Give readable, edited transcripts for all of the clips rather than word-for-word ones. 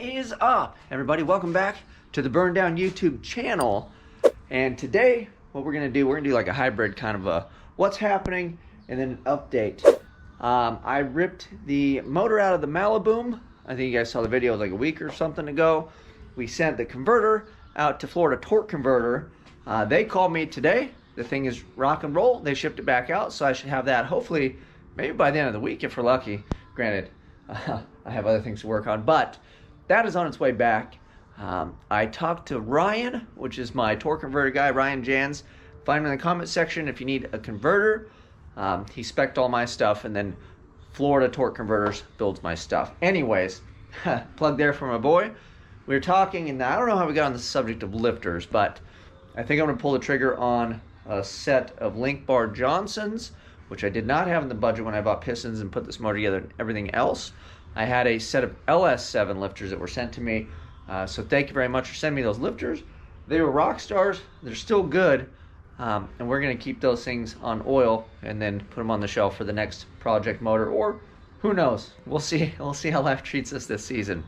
is up, everybody? Welcome back to the Burndown YouTube channel. And today, what we're gonna do like a hybrid kind of a what's happening and then an update. I ripped the motor out of the Maliboom. I think you guys saw the video like a week or something ago. We sent the converter out to Florida Torque Converter. They called me today. The thing is rock and roll. They shipped it back out, so I should have that hopefully maybe by the end of the week if we're lucky. Granted, I have other things to work on, but that is on its way back. I talked to Ryan, which is my torque converter guy, Ryan Jans. Find him in the comment section if you need a converter. He spec'd all my stuff, and then Florida Torque Converters builds my stuff. Anyways, plug there for my boy. We were talking, and I don't know how we got on the subject of lifters, but I think I'm going to pull the trigger on a set of link bar Johnsons, which I did not have in the budget when I bought pistons and put this motor together and everything else. I had a set of LS7 lifters that were sent to me, so thank you very much for sending me those lifters. They were rock stars. They're still good, and we're going to keep those things on oil and then put them on the shelf for the next project motor, or who knows? We'll see. We'll see how life treats us this season.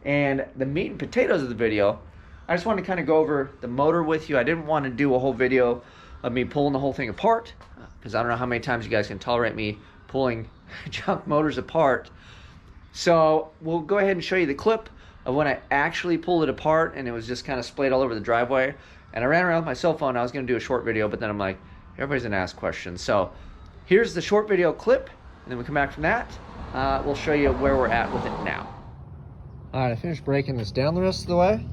And the meat and potatoes of the video, I just wanted to kind of go over the motor with you. I didn't want to do a whole video of me pulling the whole thing apart, because I don't know how many times you guys can tolerate me pulling junk motors apart. So we'll go ahead and show you the clip of when I actually pulled it apart and it was just kind of splayed all over the driveway. And I ran around with my cell phone. I was going to do a short video, but then I'm like, everybody's going to ask questions. So here's the short video clip, and then we come back from that. We'll show you where we're at with it now. All right, I finished breaking this down the rest of the way.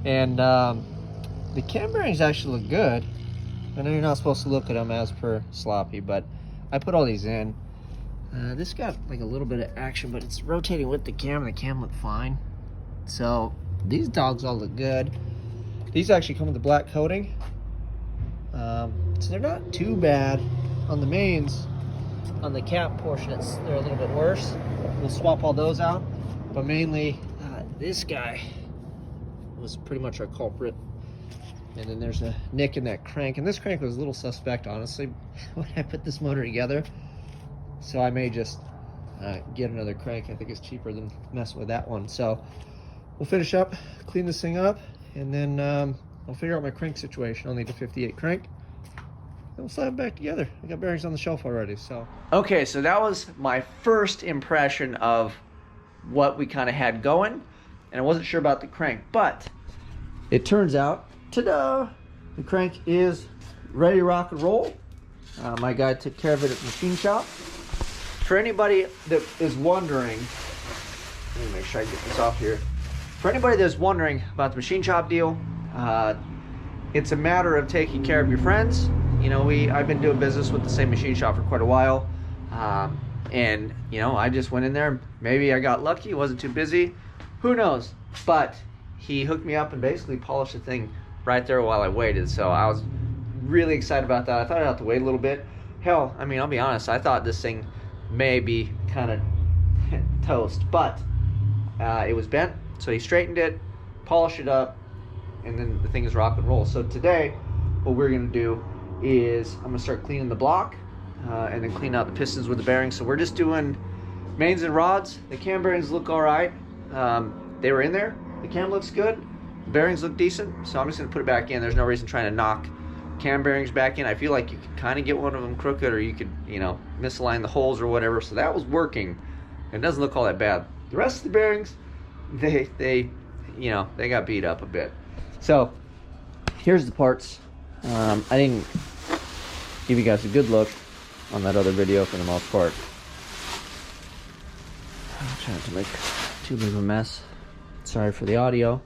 And the cam bearings actually look good. I know you're not supposed to look at them as per sloppy, but I put all these in. This got like a little bit of action, but it's rotating with the cam, and the cam looked fine. So these dogs all look good. These actually come with a black coating. So they're not too bad. On the mains, on the cap portion, they're a little bit worse. We'll swap all those out. But mainly, this guy was pretty much our culprit. And then there's a nick in that crank. And this crank was a little suspect, honestly, when I put this motor together. So I may just get another crank. I think it's cheaper than messing with that one. So we'll finish up, clean this thing up, and then I'll figure out my crank situation. I'll need a 58 crank. Then we'll slap it back together. I got bearings on the shelf already, so. Okay, so that was my first impression of what we kind of had going. And I wasn't sure about the crank, but it turns out, ta-da, the crank is ready to rock and roll. My guy took care of it at the machine shop. For anybody that is wondering, let me make sure I get this off here. For anybody that's wondering about the machine shop deal, it's a matter of taking care of your friends. You know, I've been doing business with the same machine shop for quite a while. And, you know, I just went in there. Maybe I got lucky. It wasn't too busy. Who knows? But he hooked me up and basically polished the thing right there while I waited. So I was really excited about that. I thought I'd have to wait a little bit. Hell, I mean, I'll be honest. I thought this thing may be kind of toast. But it was bent. So he straightened it, polished it up, and then the thing is rock and roll. So today, what we're going to do is I'm going to start cleaning the block. And then clean out the pistons with the bearings. So we're just doing mains and rods. The cam bearings look all right. They were in there. The cam looks good. The bearings look decent. So I'm just going to put it back in. There's no reason trying to knock cam bearings back in. I feel like you could kind of get one of them crooked, or you could, you know, misalign the holes or whatever. So that was working. It doesn't look all that bad. The rest of the bearings, they you know, they got beat up a bit. So here's the parts. I didn't give you guys a good look on that other video for the most part. I'm trying to make too big of a mess. Sorry for the audio.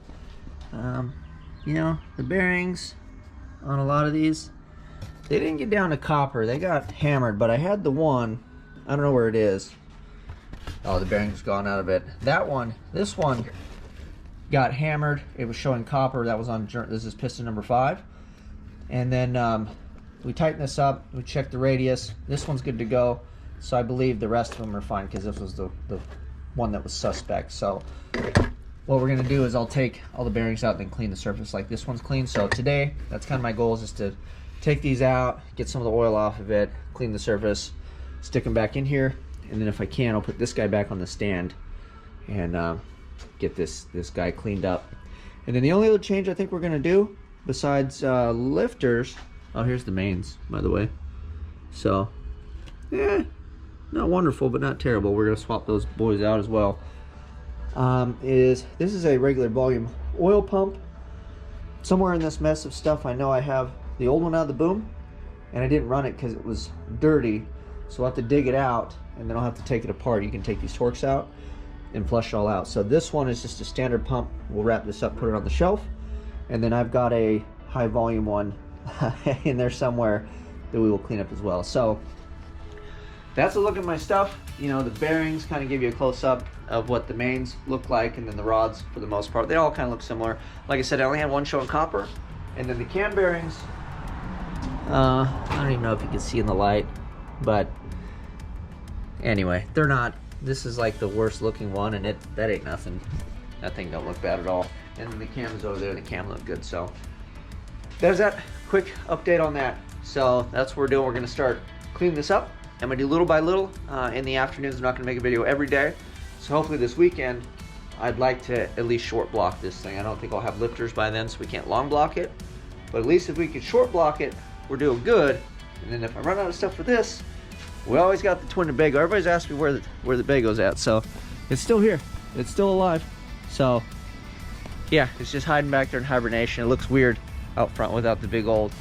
You know, the bearings on a lot of these, they didn't get down to copper. They got hammered, but I had the one, I don't know where it is. Oh, the bearing's gone out of it. That one, this one got hammered. It was showing copper. That was on, this is piston number 5. And then we tightened this up, we checked the radius. This one's good to go. So I believe the rest of them are fine, because this was the one that was suspect. So what we're gonna do is I'll take all the bearings out and then clean the surface like this one's clean. So today, that's kind of my goal, is just to take these out, get some of the oil off of it, clean the surface, stick them back in here, and then if I can, I'll put this guy back on the stand and get this guy cleaned up. And then the only other change I think we're gonna do, besides lifters, oh, here's the mains, by the way. So, yeah, not wonderful, but not terrible. We're gonna swap those boys out as well. This is a regular volume oil pump. Somewhere in this mess of stuff, I know I have the old one out of the boom, and I didn't run it because it was dirty. So I'll have to dig it out, and then I'll have to take it apart. You can take these Torx out and flush it all out. So this one is just a standard pump. We'll wrap this up, put it on the shelf, and then I've got a high volume one in there somewhere that we will clean up as well. So that's a look at my stuff. You know, the bearings kind of give you a close-up of what the mains look like, and then the rods, for the most part, they all kind of look similar. Like I said, I only had one showing copper, and then the cam bearings, I don't even know if you can see in the light, but anyway, they're not, this is like the worst looking one, and that ain't nothing. That thing don't look bad at all. And then the cams over there, the cam look good. So there's that quick update on that. So that's what we're doing. We're gonna start cleaning this up. I'm gonna do little by little in the afternoons. I'm not gonna make a video every day. So hopefully this weekend, I'd like to at least short block this thing. I don't think I'll have lifters by then, so we can't long block it. But at least if we can short block it, we're doing good. And then if I run out of stuff for this, we always got the twin Tobago. Everybody's asked me where the Bago's at, so it's still here. It's still alive. So yeah, it's just hiding back there in hibernation. It looks weird out front without the big old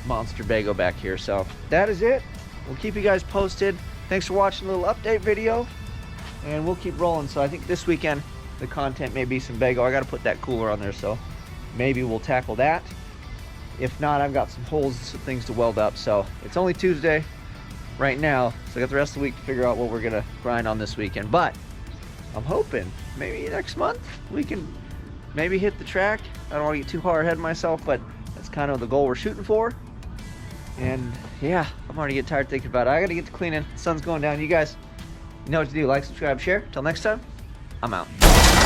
monster Bago back here. So that is it. We'll keep you guys posted. Thanks for watching a little update video, and we'll keep rolling. So I think this weekend the content may be some Bago. I got to put that cooler on there, so maybe we'll tackle that. If not, I've got some holes and some things to weld up. So it's only Tuesday right now, so I got the rest of the week to figure out what we're gonna grind on this weekend. But I'm hoping maybe next month we can maybe hit the track. I don't want to get too far ahead of myself, but that's kind of the goal we're shooting for. And yeah, I'm already getting tired thinking about it. I gotta get to cleaning. The sun's going down. You guys, you know what to do. Like, subscribe, share. Till next time, I'm out.